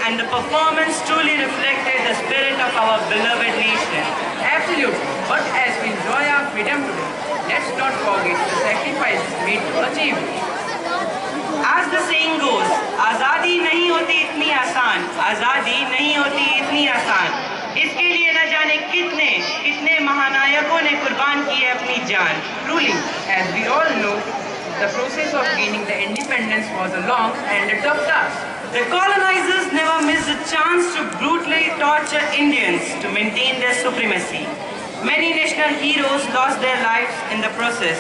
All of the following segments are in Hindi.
and the performance truly reflected the spirit of our beloved nation. Absolutely. But as we enjoy our freedom today, let's not forget the sacrifices made to achieve it. As the saying goes, आज़ादी नहीं होती इतनी आसान, आज़ादी नहीं होती इतनी आसान. इसके लिए न जाने कितने कितने महानायकों ने कुर्बान की है अपनी जान. Truly, as we all know, the process of gaining the independence was a long and a tough task. The colonizers never missed a chance to brutally torture Indians to maintain their supremacy. Many national heroes lost their lives in the process.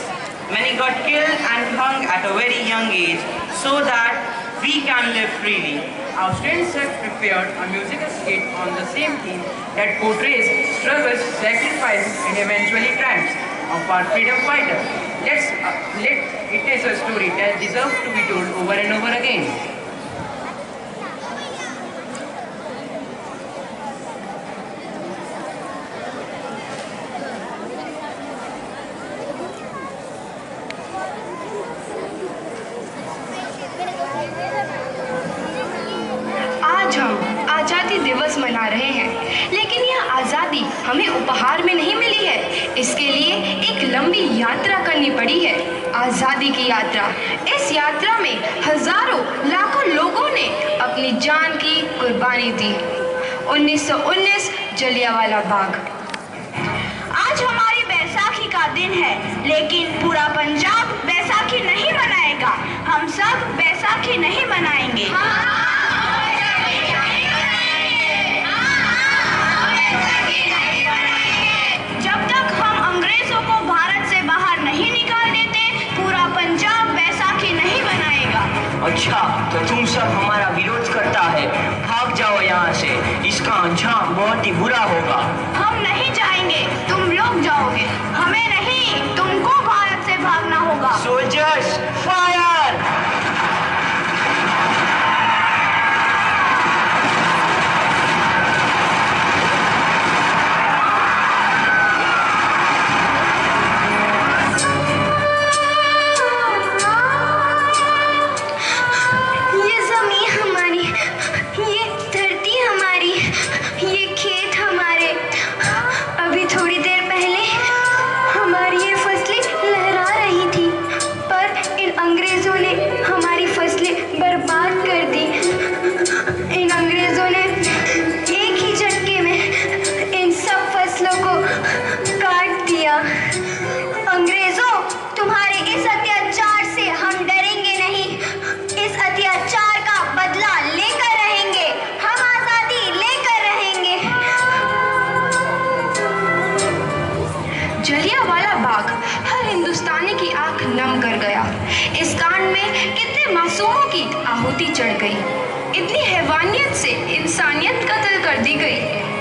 Many got killed and hung at a very young age so that we can live freely. Our students have prepared a musical skit on the same theme that portrays struggles, sacrifices, and eventually triumphs of our freedom fighters. It is a story that deserves to be told over and over again. आज हम आज़ादी दिवस मना रहे हैं, लेकिन यह आज़ादी हमें उपहार में नहीं मिली है। इसके लिए एक लंबी यात्रा करनी पड़ी है, आज़ादी की यात्रा। इस यात्रा में हजारों लाखों लोगों ने अपनी जान की कुर्बानी दी। 1919 जलियांवाला बाग। आज हमारी बैसाखी का दिन है, लेकिन पूरा पंजाब बैसाखी नहीं मनाएगा। हम सब बैसाखी नहीं मनाएंगे। जब तक हम अंग्रेजों को भारत से बाहर नहीं निकाल देते, पूरा पंजाब बैसाखी नहीं मनाएगा। अच्छा, तो तुम सब हमारा विरोध करता है, भाग जाओ यहाँ से, इसका अंजाम बहुत ही बुरा होगा। हम नहीं जाएंगे, तुम लोग जाओगे। हमें नहीं, तुमको भारत से भागना होगा। Soldiers, fire! जलियांवाला बाग हर हिंदुस्तानी की आंख नम कर गया। इस कांड में कितने मासूमों की आहुति चढ़ गई, इतनी हैवानियत से इंसानियत कत्ल कर दी गई।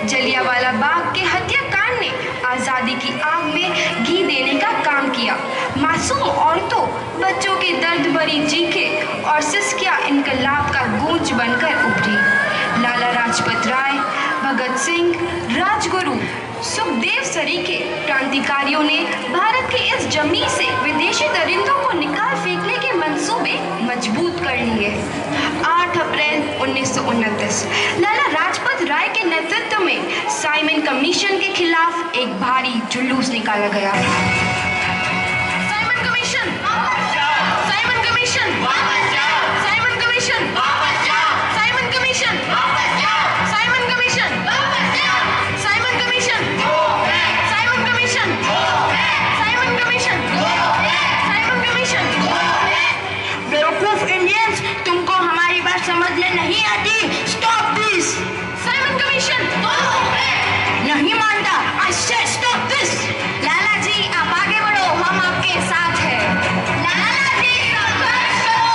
जलियांवाला बाग के हत्याकांड ने आज़ादी की आग में घी देने का काम किया। मासूम औरतों, बच्चों की दर्द भरी चीखें और सिसकियां इनकलाब का गूंज बनकर उभरी। लाला लाजपत राय, भगत सिंह, राजगुरु, सुखदेव सरीखे क्रांतिकारियों ने भारत की इस जमीन से विदेशी दरिंदों को निकाल फेंकने के मंसूबे मजबूत कर लिए। 8 अप्रैल 1929 लाला लाजपत राय के नेतृत्व में साइमन कमीशन के खिलाफ एक भारी जुलूस निकाला गया। Simon commission, Simon commission, Simon commission, Simon commission, Simon commission, Simon commission, Simon commission, Simon commission, Simon commission. बेवकूफ इंडियंस, तुमको हमारी बात समझने नहीं आती। Stop this. साइमन कमीशन नहीं मानता। I said stop this. Lala ji, आप आगे बढ़ो, हम आपके साथ हैं। लाला जी, संघर्ष करो,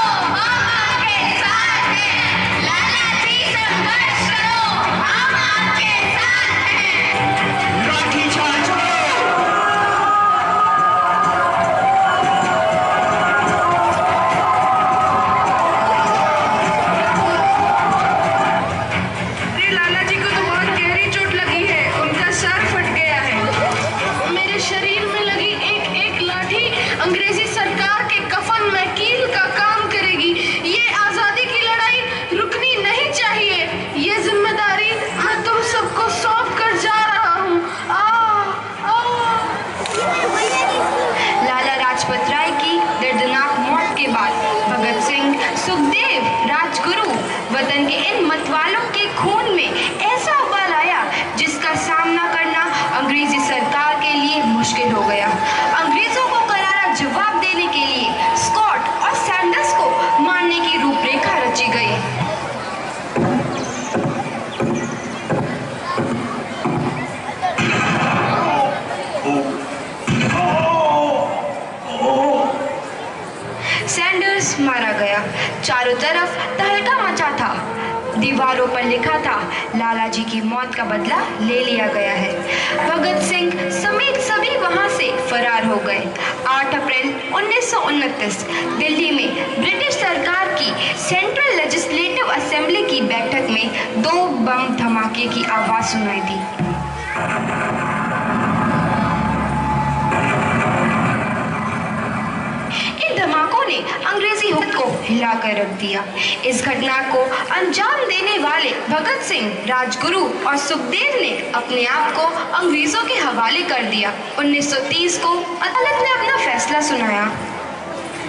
खून में ऐसा उबाल आया जिसका सामना करना अंग्रेजी सरकार के लिए मुश्किल हो गया। अंग्रेजों को करारा जवाब देने के लिए स्कॉट और सैंडर्स को मारने की रूपरेखा रची गई। सैंडर्स मारा गया। चारों तरफ तहलका मचा था। दीवारों पर लिखा था, लालाजी की मौत का बदला ले लिया गया है। भगत सिंह समेत सभी वहां से फरार हो गए। 8 अप्रैल 1929 दिल्ली में ब्रिटिश सरकार की सेंट्रल लेजिस्लेटिव असेंबली की बैठक में 2 बम धमाके की आवाज सुनाई दी। धमाकों ने अंग्रेजी हुकूमत को हिलाकर रख दिया। इस घटना को अंजाम देने वाले भगत सिंह, राजगुरु और सुखदेव ने अपने आप को अंग्रेजों के हवाले कर दिया। 1930 को अदालत ने अपना फैसला सुनाया।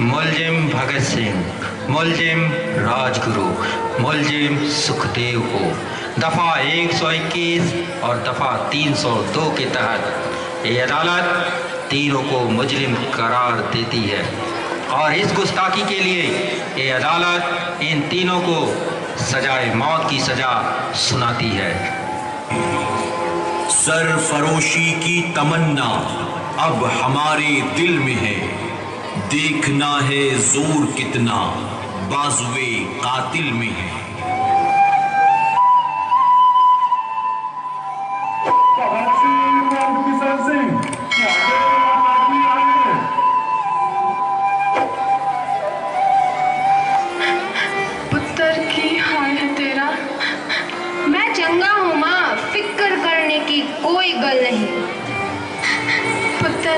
मुलजिम भगत सिंह, मुलजिम राजगुरु, मुलजिम सुखदेव को दफा 121 और दफा 302 के तहत ये अदालत तीनों को मुजरिम करार देती है और इस गुस्ताखी के लिए ये अदालत इन तीनों को सजाए मौत की सजा सुनाती है। सरफरोशी की तमन्ना अब हमारे दिल में है, देखना है जोर कितना बाजुए कातिल में है। कोई गल नहीं। पुत्र,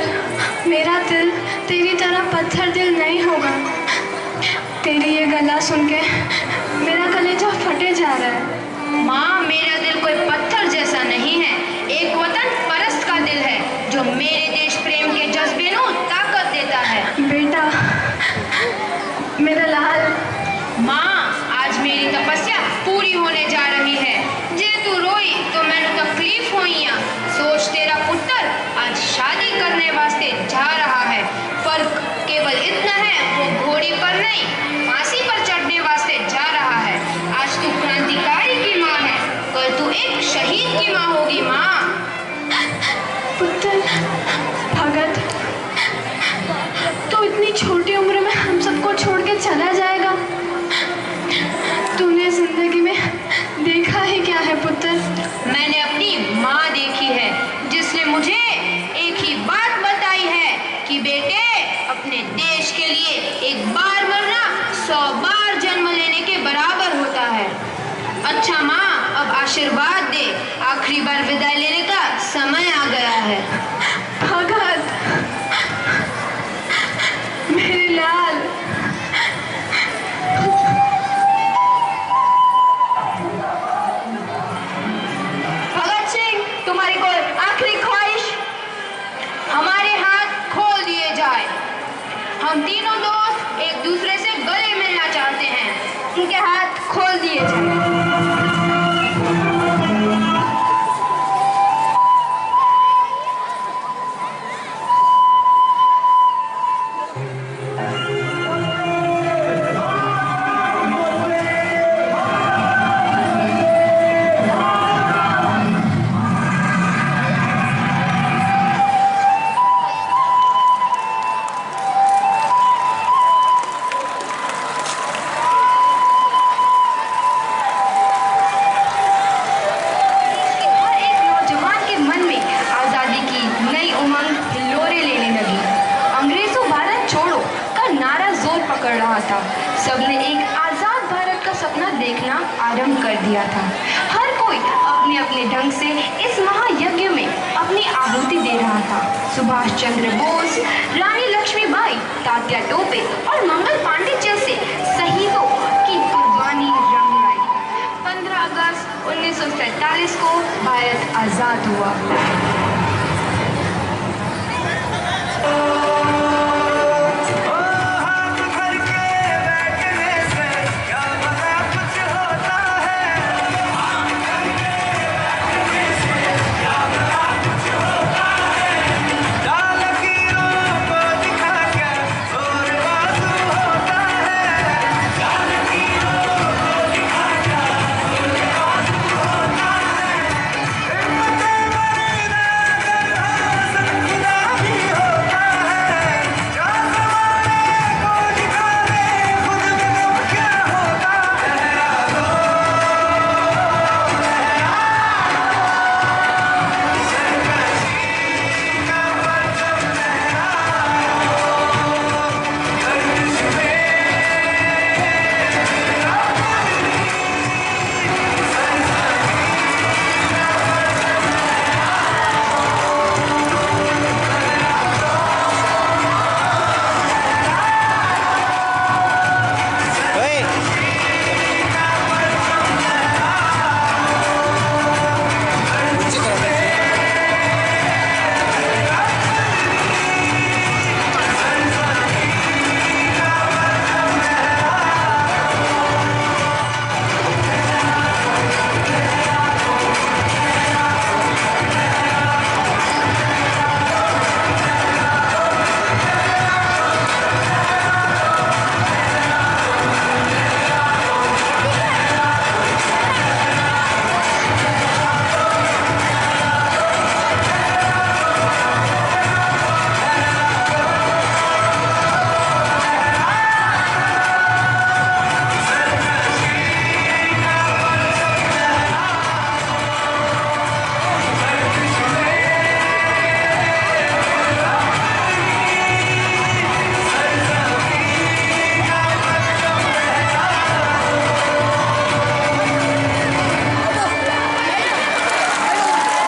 मेरा दिल तेरी तरह पत्थर दिल नहीं होगा। तेरी ये गला सुन के मेरा कलेजा फटे जा रहा है। माँ, मेरा दिल कोई पत्थर जैसा नहीं है, एक वतन परस्त का दिल है जो मेरे देश प्रेम के जज्बे को ताकत देता है। बेटा, मेरा लाल। माँ, आज मेरी तपस्या पूरी होने जा रही है। जे तू रोई तो मैंने तकलीफ हुई। सोच, तेरा पुत्र आज शादी करने वास्ते जा रहा है। फर्क केवल इतना है, वो घोड़ी पर नहीं फांसी पर चढ़ने वास्ते जा रहा है। आज तू क्रांतिकारी की माँ है, कल तू एक शहीद की माँ होगी। माँ। पुत्र भगत, तो इतनी छोटी उम्र में हम सबको छोड़ के चला जाएगा? तूने जिंदगी में देखा ही क्या है पुत्र? मैंने अपनी माँ देखी है, जिसने मुझे एक ही बात बताई है कि बेटे, अपने देश के लिए एक बार मरना 100 बार जन्म लेने के बराबर होता है। अच्छा माँ, अब आशीर्वाद दे, आखिरी बार विदाई लेने का समय आ गया है। भगत, मेरे लाल। भगत सिंह, तुम्हारी कोई आखिरी ख्वाहिश? हमारे हाथ खोल दिए जाए। हम तीनों दोस्त एक दूसरे से गले मिलना चाहते हैं। उनके हाथ खोल दिए जाए। सबने एक आजाद भारत का सपना देखना आरंभ कर दिया था। हर कोई अपने अपने ढंग से इस महायज्ञ में अपनी आहुति दे रहा था। सुभाष चंद्र बोस, रानी लक्ष्मीबाई, तात्या टोपे और मंगल पांडे जैसे शहीदों की कुर्बानी रंग लाई। 15 अगस्त 1947 को भारत आजाद हुआ।